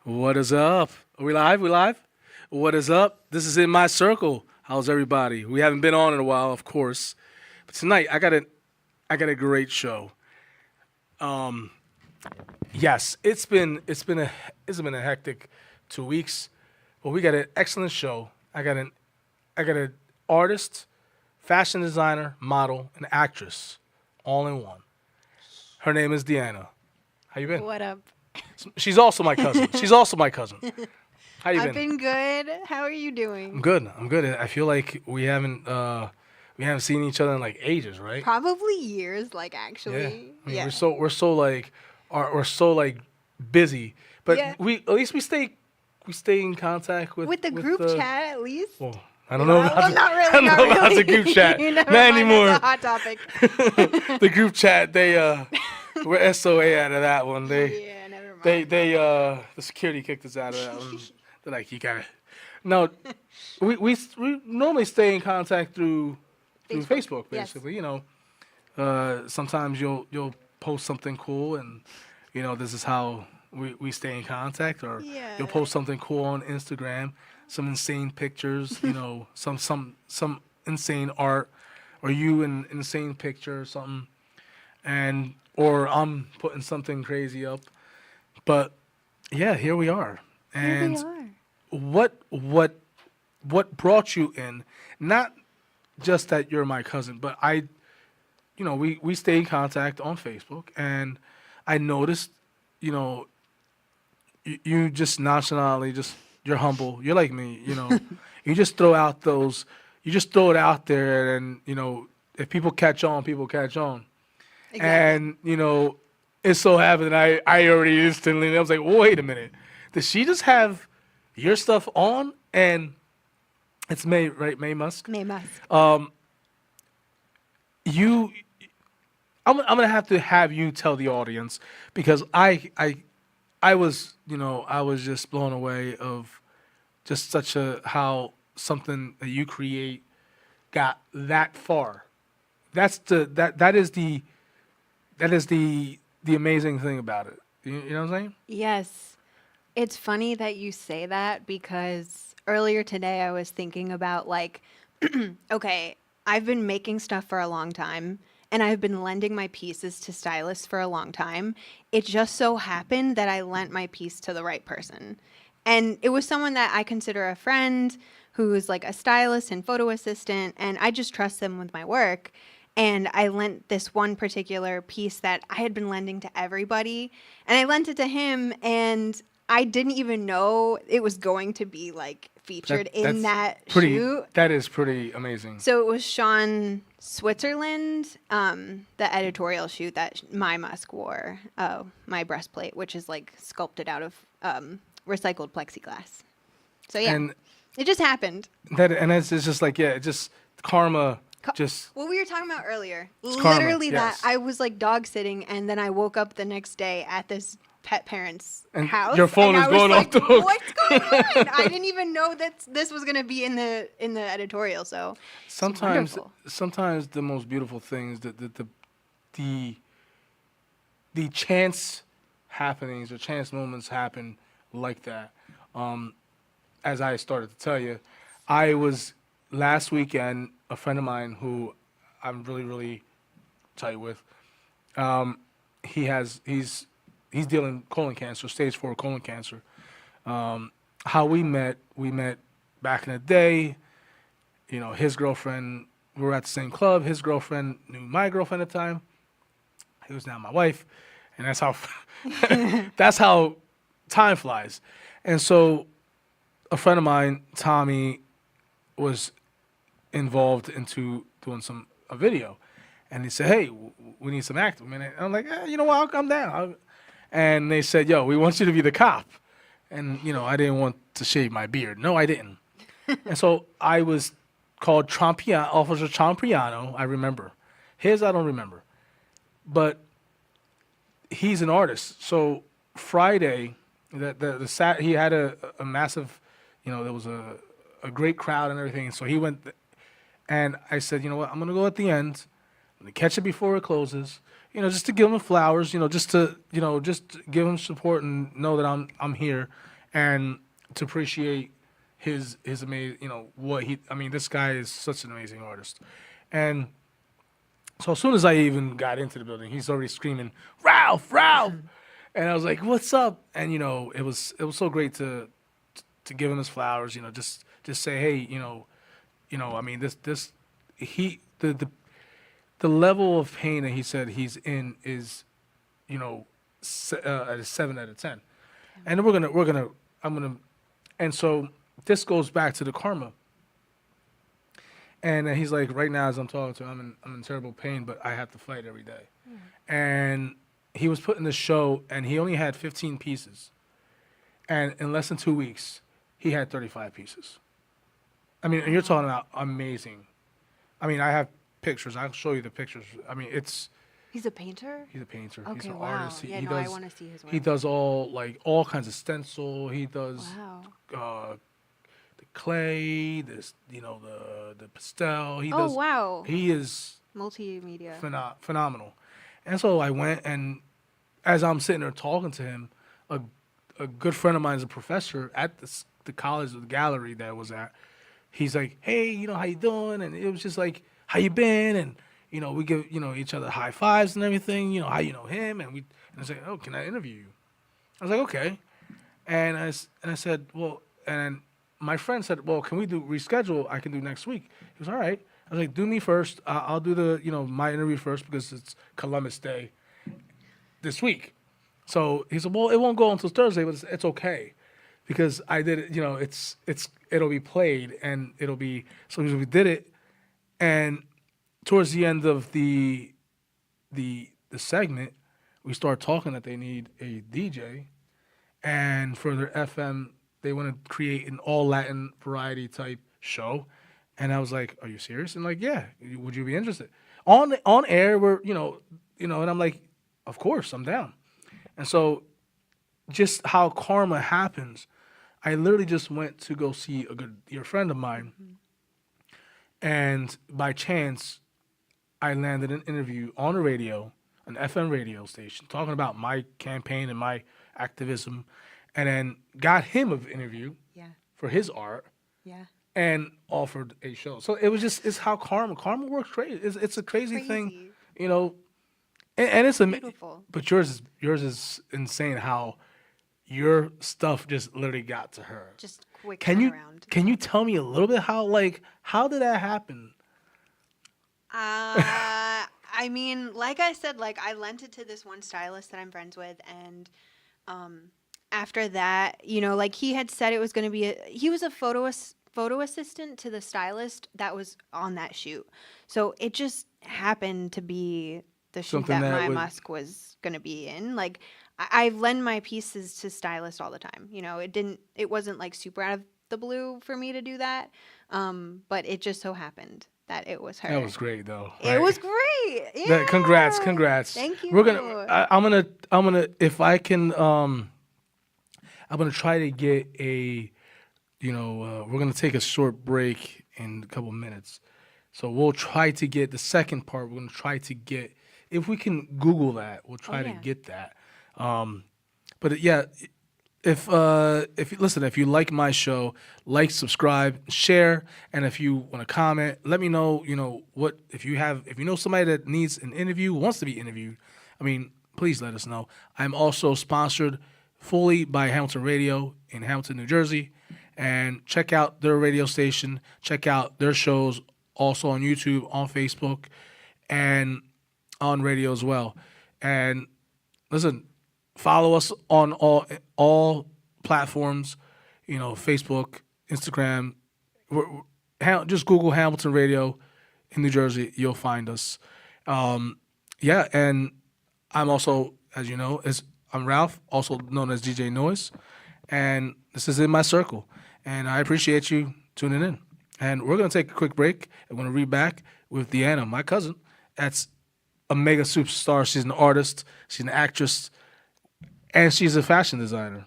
What is up? Are we live? We live? What is up? This is In My Circle. How's everybody? We haven't been on in a while, of course. But tonight I got a great show. Um yes, it's been a hectic 2 weeks, but we got an excellent show. I got an artist, fashion designer, model, and actress all in one. Her name is Deanna. How you been? What up? She's also my cousin. She's also my cousin. How you I've been? been good. How are you I'm doing? good. I'm good. I feel like we haven't seen each other in like ages, right? Probably years, like Yeah. actually. I mean, Yeah. we're so like busy, but Yeah. we at least we stay in contact with With the group chat at least. Well, I don't know about Well, the, not really. I don't not know about really. the group chat. Never Not mind, anymore. That's a hot topic. The group chat, we're SOA out of that one. Yeah, never mind. The security kicked us out of that one. They're like, you gotta. No, we normally stay in contact through Facebook, Yes. basically. Sometimes you'll post something cool, and this is how we stay in contact. Or Yeah. you'll post something cool on Instagram, some insane pictures, some insane art, or you in insane picture or something, and or I'm putting something crazy up. But yeah, here we are. Here we And are. what brought you in? Not just that you're my cousin, but we stay in contact on Facebook, and I noticed, you know, you just nonchalantly, just you're humble. You're like me, you just you just throw it out there, and if people catch on, people catch on. Exactly. And it so happened that I already instantly, I was like, wait a minute, does she just have your stuff on? And it's May, right? May Musk. May Musk. You, I'm gonna have you tell the audience, because I was I was just blown away of just such a how something that you create got that far. That is the amazing thing about it. You know what I'm saying? Yes. It's funny that you say that because earlier today I was thinking about like, okay, I've been making stuff for a long time and I've been lending my pieces to stylists for a long time. It just so happened that I lent my piece to the right person. And it was someone that I consider a friend who's like a stylist and photo assistant, and I just trust them with my work. And I lent this one particular piece that I had been lending to everybody, and I lent it to him, and I didn't even know it was going to be like featured in that shoot. That is pretty amazing. So it was Sean Switzerland, the editorial shoot that My Musk wore, my breastplate, which is like sculpted out of recycled plexiglass. So yeah, And it just happened. it's just like, yeah, it just karma. Just What we were talking about earlier, karma, literally yes. that I was like dog sitting, and then I woke up the next day at this pet parent's And house. your phone and is I was going like, off the hook. What's going on? I didn't even know that this was gonna be in the editorial. So it's sometimes wonderful. sometimes the most beautiful things, the chance happenings or chance moments happen like that. As I started to tell you, I was last weekend, a friend of mine who I'm really, really tight with. He's dealing colon cancer, stage 4 colon cancer. How we met back in the day. His girlfriend, we were at the same club. His girlfriend knew my girlfriend at the time. He was now my wife, and that's how that's how time flies. And so, a friend of mine, Tommy, was involved into doing a video, and he said, "Hey, we need some acting." And I'm like, you know what? I'll come down. And they said, "Yo, we want you to be the cop." And I didn't want to shave my beard. No, I didn't. And so I was called Officer Trompiano. I remember. His, I don't remember. But he's an artist. So Friday, he had a massive, there was a great crowd and everything. So he went, and I said, you know what? I'm gonna go at the end. I'm gonna catch it before it closes. Just to give him flowers. Just to give him support and know that I'm here. and to appreciate his amazing, this guy is such an amazing artist. And so as soon as I even got into the building, he's already screaming, "Ralph, Ralph!" And I was like, "What's up?" And it was so great to give him his flowers. Just say, "Hey, this he the level of pain that he said he's in is, at a 7 out of 10." And then and so this goes back to the karma. And then he's like, right now as I'm talking to him, I'm in terrible pain, but I have to fight every day. And he was putting this show, and he only had 15 pieces. And in less than 2 weeks, he had 35 pieces. I mean, and you're talking about amazing. I mean, I have pictures. I'll show you the pictures. I mean, He's a painter? he's a painter. Okay, He's an wow. artist. Yeah, He no, I does. want to see his work. He does all kinds of stencil. He does Wow. the clay. The pastel. He Oh, does. wow. He is Multimedia. phenomenal. And so I went, and as I'm sitting there talking to him, a good friend of mine is a professor at the college, the gallery that I was at. He's like, "Hey, how you doing?" And it was just like, "How you been?" And we give each other high fives and everything. How you know him, and I was like, "Oh, can I interview you?" I was like, "Okay." And I said, "Well," and my friend said, "Well, can we reschedule? I can do next week." He was all right. I was like, "Do me first. I'll do my interview first because it's Columbus Day this week." So he said, "Well, it won't go until Thursday, but it's okay because I did it. It'll be played and it'll be so we did it, and towards the end of the segment, we start talking that they need a DJ, and for their FM, they want to create an all Latin variety type show." And I was like, "Are you serious?" And like, "Yeah, would you be interested?" On air, and I'm like, "Of course, I'm down." And so, just how karma happens, I literally just went to go see a good dear friend of mine, and by chance, I landed an interview on the radio, an FM radio station, talking about my campaign and my activism, and then got him an interview Yeah. for his art, Yeah. and offered a show. So it's how karma works. Crazy. It's a crazy thing, and it's Beautiful. But yours is insane. How your stuff just literally got to her. Just quick Can you turnaround. can you tell me a little bit how did that happen? I mean, like I said, like I lent it to this one stylist that I'm friends with, and after that, like he had said it was going to be he was a photo assistant to the stylist that was on that shoot. So it just happened to be the shoot Something that that my would- Musk was going to be in. Like I lend my pieces to stylists all the time. It wasn't like super out of the blue for me to do that. But it just so happened that it was her. That was great though. It was great. Yeah. Congrats. Thank you. I'm gonna if I can I'm gonna try to get we're gonna take a short break in a couple minutes. So we'll try to get the second part. We're gonna try to get if we can Google that. We'll try to yeah. get that. But yeah, if you like my show, like, subscribe, share, and if you want to comment, let me know. What if you know somebody that needs an interview, wants to be interviewed. I mean, please let us know. I'm also sponsored fully by Hamilton Radio in Hamilton, New Jersey, and check out their radio station. Check out their shows also on YouTube, on Facebook, and on radio as well. And listen, follow us on all platforms, Facebook, Instagram. Just Google Hamilton Radio in New Jersey. You'll find us. Yeah, and I'm also, as you know, I'm Ralph, also known as DJ Noise, and this is In My Circle. And I appreciate you tuning in. And we're going to take a quick break. I'm going to read back with Deanna, my cousin. That's a mega superstar. She's an artist. She's an actress. And she's a fashion designer.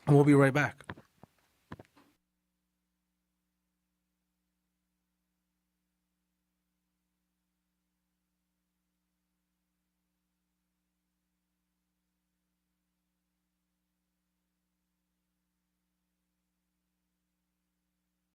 And we'll be right back.